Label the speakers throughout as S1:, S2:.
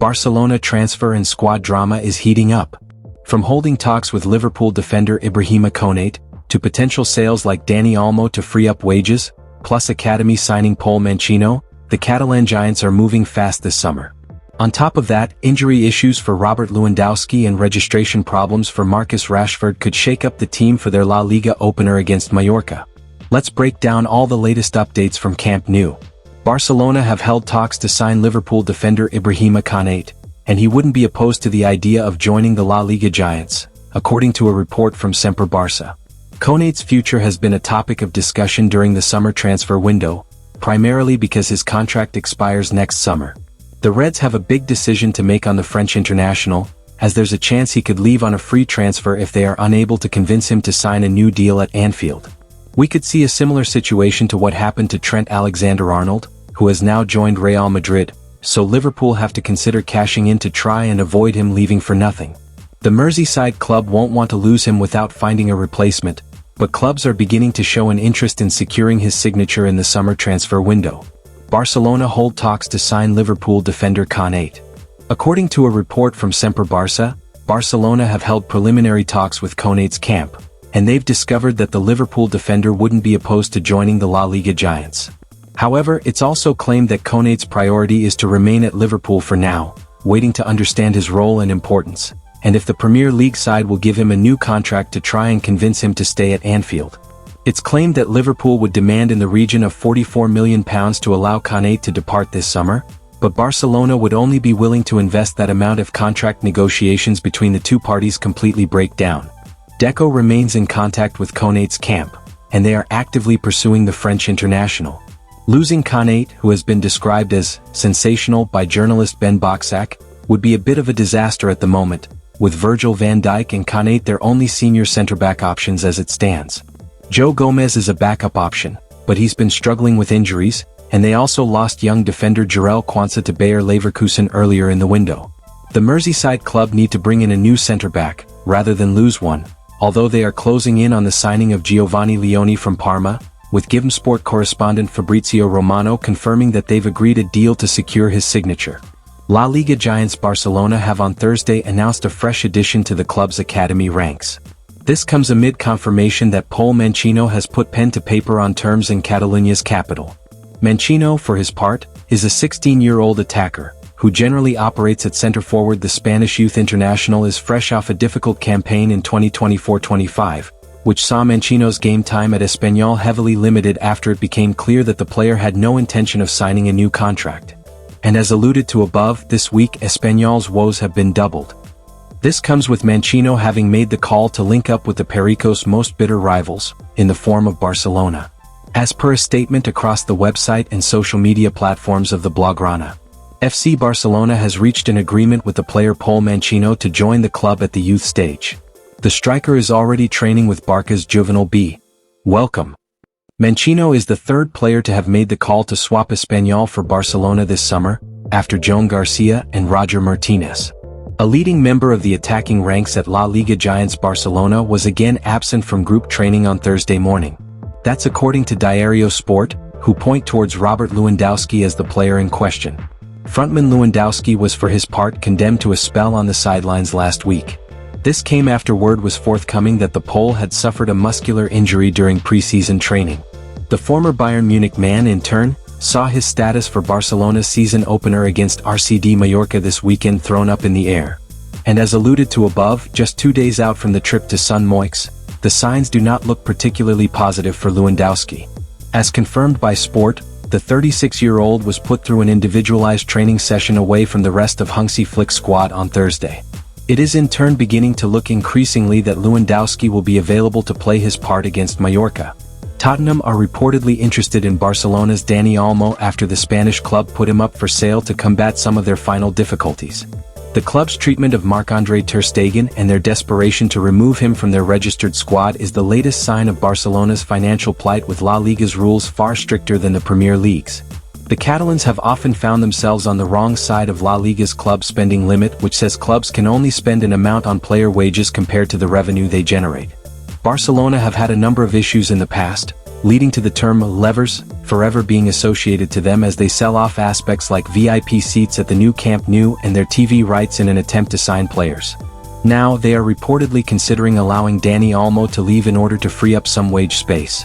S1: Barcelona transfer and squad drama is heating up. From holding talks with Liverpool defender Ibrahima Konaté, to potential sales like Dani Olmo to free up wages, plus academy signing Pol Mancheño, the Catalan giants are moving fast this summer. On top of that, injury issues for Robert Lewandowski and registration problems for Marcus Rashford could shake up the team for their La Liga opener against Mallorca. Let's break down all the latest updates from Camp Nou. Barcelona have held talks to sign Liverpool defender Ibrahima Konaté, and he wouldn't be opposed to the idea of joining the La Liga giants, according to a report from Semper Barça. Konaté's future has been a topic of discussion during the summer transfer window, primarily because his contract expires next summer. The Reds have a big decision to make on the French international, as there's a chance he could leave on a free transfer if they are unable to convince him to sign a new deal at Anfield. We could see a similar situation to what happened to Trent Alexander-Arnold, who has now joined Real Madrid, so Liverpool have to consider cashing in to try and avoid him leaving for nothing. The Merseyside club won't want to lose him without finding a replacement, but clubs are beginning to show an interest in securing his signature in the summer transfer window. Barcelona hold talks to sign Liverpool defender Konate. According to a report from Semper Barça, Barcelona have held preliminary talks with Konate's camp, and they've discovered that the Liverpool defender wouldn't be opposed to joining the La Liga giants. However, it's also claimed that Konate's priority is to remain at Liverpool for now, waiting to understand his role and importance, and if the Premier League side will give him a new contract to try and convince him to stay at Anfield. It's claimed that Liverpool would demand in the region of £44 million to allow Konate to depart this summer, but Barcelona would only be willing to invest that amount if contract negotiations between the two parties completely break down. Deco remains in contact with Konate's camp, and they are actively pursuing the French international. Losing Konate, who has been described as sensational by journalist Ben Boxack, would be a bit of a disaster at the moment, with Virgil van Dijk and Konate their only senior centre-back options as it stands. Joe Gomez is a backup option, but he's been struggling with injuries, and they also lost young defender Jarell Quansah to Bayer Leverkusen earlier in the window. The Merseyside club need to bring in a new centre-back, rather than lose one, although they are closing in on the signing of Giovanni Leone from Parma, with GivenSport correspondent Fabrizio Romano confirming that they've agreed a deal to secure his signature. La Liga giants Barcelona have on Thursday announced a fresh addition to the club's academy ranks. This comes amid confirmation that Pol Mancheño has put pen to paper on terms in Catalonia's capital. Mancheño, for his part, is a 16-year-old attacker, who generally operates at centre-forward. The Spanish youth international is fresh off a difficult campaign in 2024-25, which saw Mancheño's game time at Espanyol heavily limited after it became clear that the player had no intention of signing a new contract. And as alluded to above, this week Espanyol's woes have been doubled. This comes with Mancheño having made the call to link up with the Pericos' most bitter rivals, in the form of Barcelona. As per a statement across the website and social media platforms of the Blaugrana, FC Barcelona has reached an agreement with the player Pol Mancheño to join the club at the youth stage. The striker is already training with Barca's Juvenil B. Welcome. Mancheño is the third player to have made the call to swap Espanyol for Barcelona this summer, after Joan Garcia and Roger Martinez. A leading member of the attacking ranks at La Liga giants Barcelona was again absent from group training on Thursday morning. That's according to Diario Sport, who point towards Robert Lewandowski as the player in question. Frontman Lewandowski was for his part condemned to a spell on the sidelines last week. This came after word was forthcoming that the Pole had suffered a muscular injury during pre-season training. The former Bayern Munich man, in turn, saw his status for Barcelona's season opener against RCD Mallorca this weekend thrown up in the air. And as alluded to above, just 2 days out from the trip to Sun Moix, the signs do not look particularly positive for Lewandowski. As confirmed by Sport, the 36-year-old was put through an individualized training session away from the rest of Hansi Flick's squad on Thursday. It is in turn beginning to look increasingly that Lewandowski will be available to play his part against Mallorca. Tottenham are reportedly interested in Barcelona's Dani Olmo after the Spanish club put him up for sale to combat some of their final difficulties. The club's treatment of Marc-Andre ter Stegen and their desperation to remove him from their registered squad is the latest sign of Barcelona's financial plight, with La Liga's rules far stricter than the Premier League's. The Catalans have often found themselves on the wrong side of La Liga's club spending limit, which says clubs can only spend an amount on player wages compared to the revenue they generate. Barcelona have had a number of issues in the past, leading to the term levers forever being associated to them as they sell off aspects like VIP seats at the new Camp Nou and their TV rights in an attempt to sign players. Now, they are reportedly considering allowing Dani Olmo to leave in order to free up some wage space.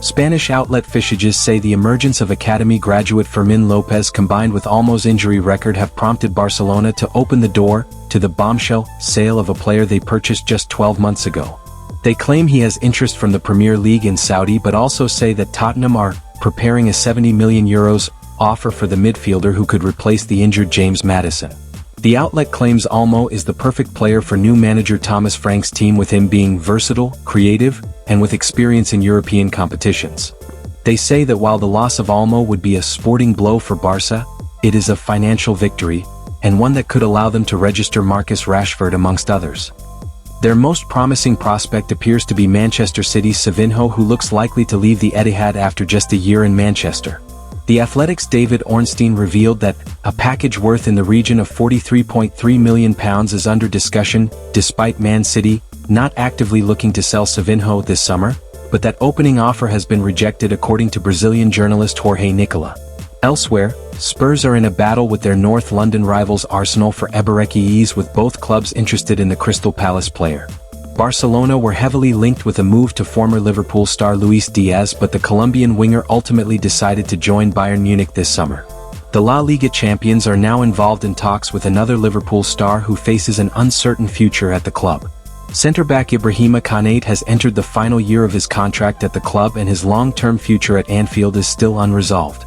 S1: Spanish outlet Fichajes say the emergence of academy graduate Fermin Lopez combined with Olmo's injury record have prompted Barcelona to open the door to the bombshell sale of a player they purchased just 12 months ago. They claim he has interest from the Premier League in Saudi but also say that Tottenham are preparing a €70 million offer for the midfielder who could replace the injured James Maddison. The outlet claims Olmo is the perfect player for new manager Thomas Frank's team, with him being versatile, creative, and with experience in European competitions. They say that while the loss of Olmo would be a sporting blow for Barca, it is a financial victory, and one that could allow them to register Marcus Rashford amongst others. Their most promising prospect appears to be Manchester City's Savinho, who looks likely to leave the Etihad after just a year in Manchester. The Athletic's David Ornstein revealed that a package worth in the region of £43.3 million is under discussion, despite Man City not actively looking to sell Savinho this summer, but that opening offer has been rejected according to Brazilian journalist Jorge Nicola. Elsewhere, Spurs are in a battle with their North London rivals Arsenal for Eberechi's, with both clubs interested in the Crystal Palace player. Barcelona were heavily linked with a move to former Liverpool star Luis Diaz, but the Colombian winger ultimately decided to join Bayern Munich this summer. The La Liga champions are now involved in talks with another Liverpool star who faces an uncertain future at the club. Centre-back Ibrahima Konaté has entered the final year of his contract at the club, and his long-term future at Anfield is still unresolved.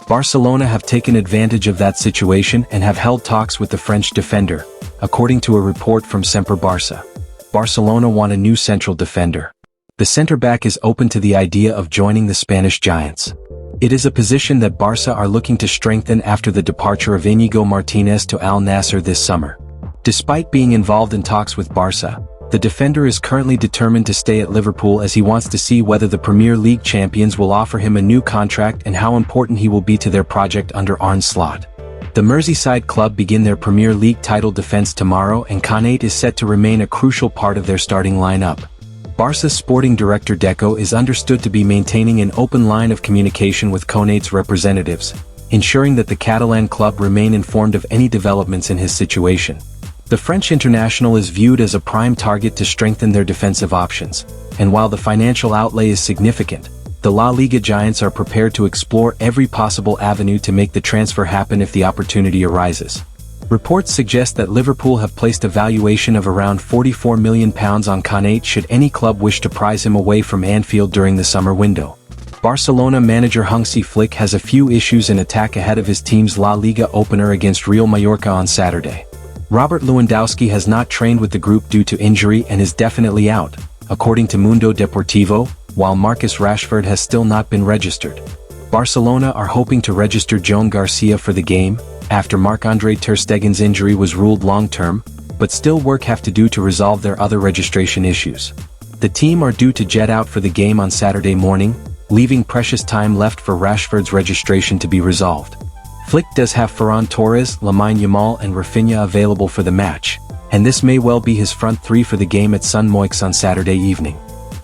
S1: Barcelona have taken advantage of that situation and have held talks with the French defender, according to a report from Semper Barça. Barcelona want a new central defender. The centre-back is open to the idea of joining the Spanish giants. It is a position that Barca are looking to strengthen after the departure of Íñigo Martínez to Al Nassr this summer. Despite being involved in talks with Barca, the defender is currently determined to stay at Liverpool, as he wants to see whether the Premier League champions will offer him a new contract and how important he will be to their project under Arne Slot. The Merseyside club begin their Premier League title defense tomorrow, and Konate is set to remain a crucial part of their starting lineup. Barca's sporting director Deco is understood to be maintaining an open line of communication with Konate's representatives, ensuring that the Catalan club remain informed of any developments in his situation. The French international is viewed as a prime target to strengthen their defensive options, and while the financial outlay is significant, the La Liga giants are prepared to explore every possible avenue to make the transfer happen if the opportunity arises. Reports suggest that Liverpool have placed a valuation of around £44 million on Konate should any club wish to prize him away from Anfield during the summer window. Barcelona manager Hansi Flick has a few issues in attack ahead of his team's La Liga opener against Real Mallorca on Saturday. Robert Lewandowski has not trained with the group due to injury and is definitely out, according to Mundo Deportivo, while Marcus Rashford has still not been registered. Barcelona are hoping to register Joan Garcia for the game, after Marc-Andre ter Stegen's injury was ruled long-term, but still work have to do to resolve their other registration issues. The team are due to jet out for the game on Saturday morning, leaving precious time left for Rashford's registration to be resolved. Flick does have Ferran Torres, Lamine Yamal and Rafinha available for the match, and this may well be his front three for the game at Sun Moix on Saturday evening.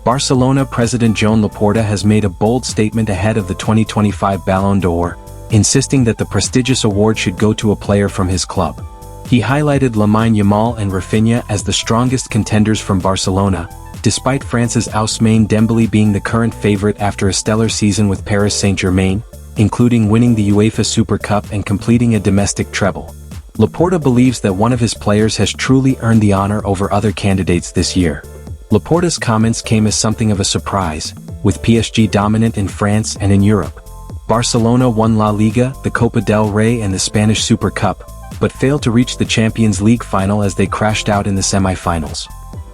S1: Barcelona president Joan Laporta has made a bold statement ahead of the 2025 Ballon d'Or, insisting that the prestigious award should go to a player from his club. He highlighted Lamine Yamal and Rafinha as the strongest contenders from Barcelona, despite France's Ousmane Dembélé being the current favorite after a stellar season with Paris Saint-Germain, including winning the UEFA Super Cup and completing a domestic treble. Laporta believes that one of his players has truly earned the honor over other candidates this year. Laporta's comments came as something of a surprise, with PSG dominant in France and in Europe. Barcelona won La Liga, the Copa del Rey and the Spanish Super Cup, but failed to reach the Champions League final as they crashed out in the semi-finals.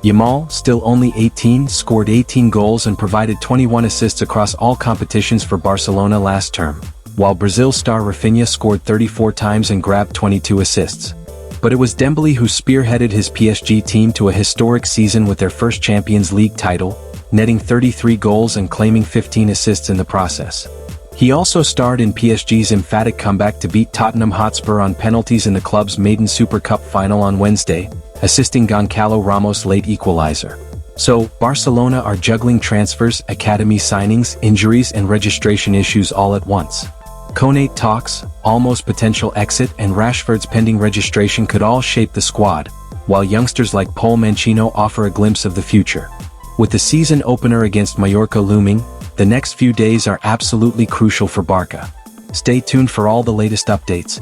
S1: Yamal, still only 18, scored 18 goals and provided 21 assists across all competitions for Barcelona last term, while Brazil star Rafinha scored 34 times and grabbed 22 assists. But it was Dembélé who spearheaded his PSG team to a historic season with their first Champions League title, netting 33 goals and claiming 15 assists in the process. He also starred in PSG's emphatic comeback to beat Tottenham Hotspur on penalties in the club's maiden Super Cup final on Wednesday, assisting Goncalo Ramos' late equalizer. So, Barcelona are juggling transfers, academy signings, injuries and registration issues all at once. Konate talks, Olmo's potential exit and Rashford's pending registration could all shape the squad, while youngsters like Pol Mancheño offer a glimpse of the future. With the season opener against Mallorca looming, the next few days are absolutely crucial for Barca. Stay tuned for all the latest updates.